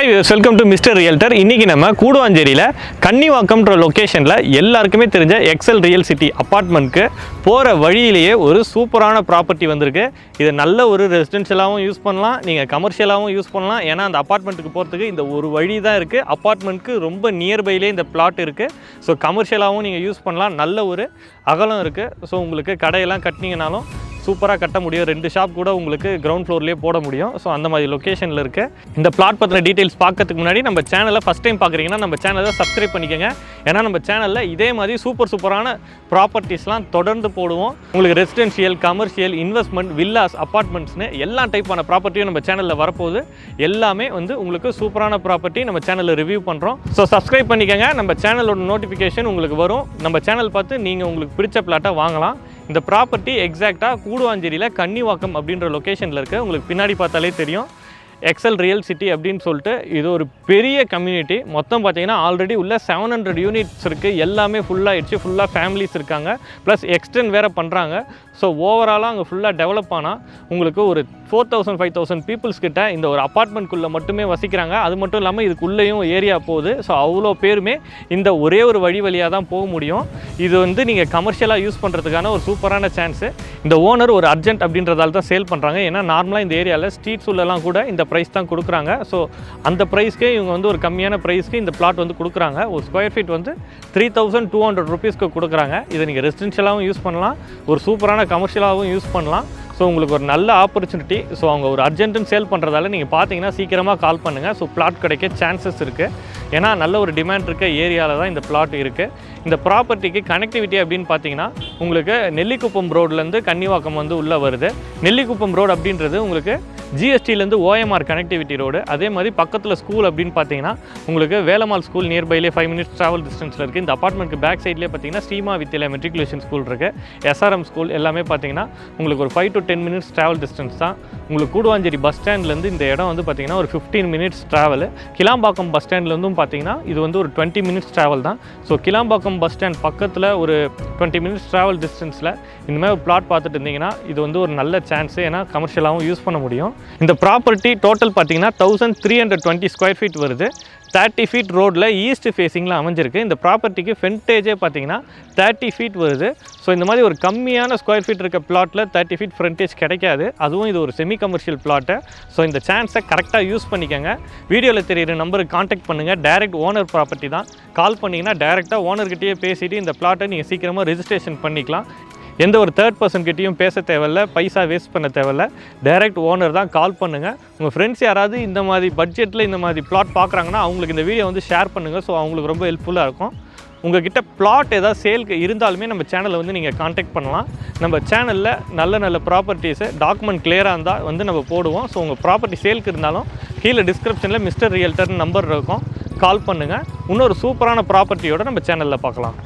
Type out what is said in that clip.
Hi welcome to mister realtor. இன்றைக்கி நம்ம கூடுவாஞ்சேரியில் கன்னிவாக்கம்ன்ற லொக்கேஷனில் எல்லாருக்குமே தெரிஞ்ச எக்ஸல் ரியல் சிட்டி அப்பார்ட்மெண்ட்க்கு போகிற வழியிலேயே ஒரு சூப்பரான ப்ராப்பர்ட்டி வந்திருக்கு. இது நல்ல ஒரு ரெசிடென்ஷியலாகவும் யூஸ் பண்ணலாம், நீங்கள் கமர்ஷியலாகவும் யூஸ் பண்ணலாம். ஏன்னா அந்த அப்பார்ட்மெண்ட்டுக்கு போகிறதுக்கு இந்த ஒரு வழி தான் இருக்குது. அப்பார்ட்மெண்ட்க்கு ரொம்ப நியர்பைலே இந்த பிளாட் இருக்குது. ஸோ கமர்ஷியலாகவும் நீங்கள் யூஸ் பண்ணலாம். நல்ல ஒரு அகலம் இருக்குது. ஸோ உங்களுக்கு கடையெல்லாம் கட்டினீங்கனாலும் சூப்பராக கட்ட முடியும். 2 ஷாப் கூட உங்களுக்கு கிரவுண்ட் ஃப்ளோர்லேயே போட முடியும். ஸோ அந்த மாதிரி லொக்கேஷனில் இருக்குது. இந்த பிளாட் பற்றின டீட்டெயில்ஸ் பார்க்கறதுக்கு முன்னாடி நம்ம சேனலை ஃபஸ்ட் டைம் பார்க்குறீங்கன்னா நம்ம சேனலை சப்ஸ்கிரைப் பண்ணிக்கோங்க. ஏன்னா நம்ம சேனலில் இதே மாதிரி சூப்பரான ப்ராப்பர்ட்டிஸ்லாம் தொடர்ந்து போடுவோம். உங்களுக்கு ரெசிடென்ஷியல், கமர்ஷியல், இன்வெஸ்ட்மெண்ட், வில்லாஸ், அப்பார்ட்மெண்ட்ஸ்னு எல்லா டைப்பான ப்ராப்பர்ட்டியும் நம்ம சேனலில் வரப்போகுது. எல்லாமே உங்களுக்கு சூப்பரான ப்ராப்பர்ட்டி நம்ம சேனலில் ரிவ்யூ பண்ணுறோம். ஸோ சப்ஸ்கிரைப் பண்ணிக்கோங்க. நம்ம சேனலோட நோட்டிஃபிகேஷன் உங்களுக்கு வரும். நம்ம சேனல் பார்த்து நீங்கள் உங்களுக்கு பிடிச்ச பிளாட்டை வாங்கலாம். இந்த ப்ராப்பர்ட்டி எக்ஸாக்டாக கூடுவாஞ்சேரியில் கன்னிவாக்கம் அப்படின்ற லொக்கேஷனில் இருக்குது. உங்களுக்கு பின்னாடி பார்த்தாலே தெரியும் எக்ஸல் ரியல் சிட்டி அப்படின்னு சொல்லிட்டு. இது ஒரு பெரிய கம்யூனிட்டி. மொத்தம் பார்த்தீங்கன்னா ஆல்ரெடி உள்ள 700 யூனிட்ஸ் இருக்குது. எல்லாமே ஃபுல்லாகிடுச்சு. ஃபுல்லாக ஃபேமிலிஸ் இருக்காங்க. ப்ளஸ் எக்ஸ்டெண்ட் வேறு பண்ணுறாங்க. ஸோ ஓவராலாக அங்கே ஃபுல்லாக டெவலப் ஆனால் உங்களுக்கு ஒரு 4000-5000 பீப்புள்ஸ் கிட்ட இந்த ஒரு அப்பார்ட்மெண்ட்குள்ளே மட்டுமே வசிக்கிறாங்க. அது மட்டும் இல்லாமல் இதுக்குள்ளேயும் ஏரியா போகுது. ஸோ அவ்வளோ பேருமே இந்த ஒரே ஒரு வழியாக தான் போக முடியும். இது நீங்கள் கமர்ஷியலாக யூஸ் பண்ணுறதுக்கான ஒரு சூப்பரான சான்ஸு. இந்த ஓனர் ஒரு அர்ஜென்ட் அப்படின்றதால தான் சேல் பண்ணுறாங்க. ஏன்னா நார்மலாக இந்த ஏரியாவில் ஸ்ட்ரீட்ஸ் உள்ளலாம் கூட இந்த ப்ரைஸ் தான் கொடுக்குறாங்க. ஸோ அந்த ப்ரைஸ்க்கே இவங்க ஒரு கம்மியான ப்ரைஸ்க்கு இந்த பிளாட் கொடுக்குறாங்க. ஒரு ஸ்கொயர் ஃபீட் 3200 ருபீஸ்க்கு கொடுக்குறாங்க. இதை நீங்கள் ரெசிடென்ஷியலாகவும் யூஸ் பண்ணலாம், ஒரு சூப்பரான கமர்ஷியலாகவும் யூஸ் பண்ணலாம். ஸோ உங்களுக்கு ஒரு நல்ல ஆப்பர்ச்சுனிட்டி. ஸோ அவங்க ஒரு அர்ஜென்ட்டுன்னு சேல் பண்ணுறதால நீங்கள் பார்த்தீங்கன்னா சீக்கிரமாக கால் பண்ணுங்கள். ஸோ பிளாட் கிடைக்க சான்சஸ் இருக்குது. ஏன்னா நல்ல ஒரு டிமாண்ட் இருக்க ஏரியாவில் தான் இந்த பிளாட் இருக்குது. இந்த ப்ராப்பர்ட்டிக்கு கனெக்டிவிட்டி அப்படின்னு பார்த்தீங்கன்னா உங்களுக்கு நெல்லிக்குப்பம் ரோட்லேருந்து கன்னிவாக்கம் உள்ளே வருது. நெல்லிக்குப்பம் ரோடு அப்படின்றது உங்களுக்கு ஜிஎஸ்டிலேருந்து OMR கனெக்டிவிட்டி ரோடு. அதே மாதிரி பக்கத்தில் ஸ்கூல் அப்படின்னு பார்த்தீங்கன்னா உங்களுக்கு வேலம்மாள் ஸ்கூல் நியர்பைலே 5 மினிட்ஸ் ட்ராவல் டிஸ்டன்ஸில் இருக்குது. இந்த அப்பார்ட்மெண்ட்க்கு பேக் சைட்லேயே பார்த்தீங்கன்னா ஸ்ரீமா வித்யாலயா மெட்ரிகுலேஷன் ஸ்கூல் இருக்குது. SRM ஸ்கூல் எல்லாமே பார்த்தீங்கன்னா உங்களுக்கு ஒரு 5 to 10 மினிட்ஸ் ட்ராவல் டிஸ்டன்ஸ் தான். உங்களுக்கு கூடுவாஞ்சேரி பஸ் ஸ்டாண்ட்லேருந்து இந்த இடம் பார்த்தீங்கன்னா ஒரு 15 மினிட்ஸ் ட்ராவல். கிளாம்பாக்கம் பஸ் ஸ்டாண்ட்லேருந்தும் பார்த்தீங்கன்னா இது ஒரு 20 மினிட்ஸ் ட்ராவல் தான். ஸோ கிளாம்பாக்கம் பஸ் ஸ்டாண்ட் பக்கத்தில் ஒரு 20 மினிட்ஸ் ட்ராவல் டிஸ்டன்ஸில் இந்தமாதிரி பிளாட் பார்த்துட்டு இருந்தீங்கன்னா இது ஒரு நல்ல சான்ஸு. ஏன்னா கமர்ஷியலாகவும் யூஸ் பண்ண முடியும். இந்த ப்ராப்பர்ட்டி டோட்டல் பார்த்தீங்கன்னா 1320 ஸ்கொயர் ஃபீட் வருது. 30 ஃபீட் ரோடில் ஈஸ்ட் ஃபேஸிங்கில் அமைஞ்சிருக்கு. இந்த ப்ராப்பர்ட்டிக்கு ஃப்ரண்டேஜே பார்த்தீங்கன்னா 30 ஃபீட் வருது. ஸோ இந்த மாதிரி ஒரு கம்மியான ஸ்கொயர் ஃபீட் இருக்க பிளாட்டில் 30 ஃபீட் ஃப்ரண்டேஜ் கிடைக்காது. அதுவும் இது ஒரு செமி கமர்ஷியல் பிளாட்டு. ஸோ இந்த சான்ஸை கரெக்டாக யூஸ் பண்ணிக்கோங்க. வீடியோவில் தெரியிற நம்பருக்கு காண்டாக்ட் பண்ணுங்கள். டைரக்ட் ஓனர் ப்ராப்பர்ட்டி தான். கால் பண்ணிங்கன்னா டைரெக்டாக ஓனர்கிட்டயே பேசிவிட்டு இந்த பிளாட்டை நீங்கள் சீக்கிரமாக ரெஜிஸ்ட்ரேஷன் பண்ணிக்கலாம். எந்த ஒரு தேர்ட் பர்சன் கிட்டையும் பேச தேவையில்ல, பைசா வேஸ்ட் பண்ண தேவையில்ல. டைரக்ட் ஓனர் தான். கால் பண்ணுங்கள். உங்கள் ஃப்ரெண்ட்ஸ் யாராவது இந்த மாதிரி பட்ஜெட்டில் இந்த மாதிரி பிளாட் பார்க்குறாங்கன்னா அவங்களுக்கு இந்த வீடியோ ஷேர் பண்ணுங்கள். ஸோ அவங்களுக்கு ரொம்ப ஹெல்ப்ஃபுல்லாக இருக்கும். உங்கள்கிட்ட பிளாட் ஏதாவது சேலுக்கு இருந்தாலுமே நம்ம சேனலை நீங்கள் காண்டாக்ட் பண்ணலாம். நம்ம சேனலில் நல்ல ப்ராப்பர்ட்டிஸு டாக்குமெண்ட் கிளியராக இருந்தால் நம்ம போடுவோம். ஸோ உங்கள் ப்ராப்பர்ட்டி சேலுக்கு இருந்தாலும் கீழே டிஸ்கிரிப்ஷனில் மிஸ்டர் ரியல்டர்னு நம்பர் இருக்கும். கால் பண்ணுங்கள். இன்னொரு சூப்பரான ப்ராப்பர்ட்டியோடு நம்ம சேனலில் பார்க்கலாம்.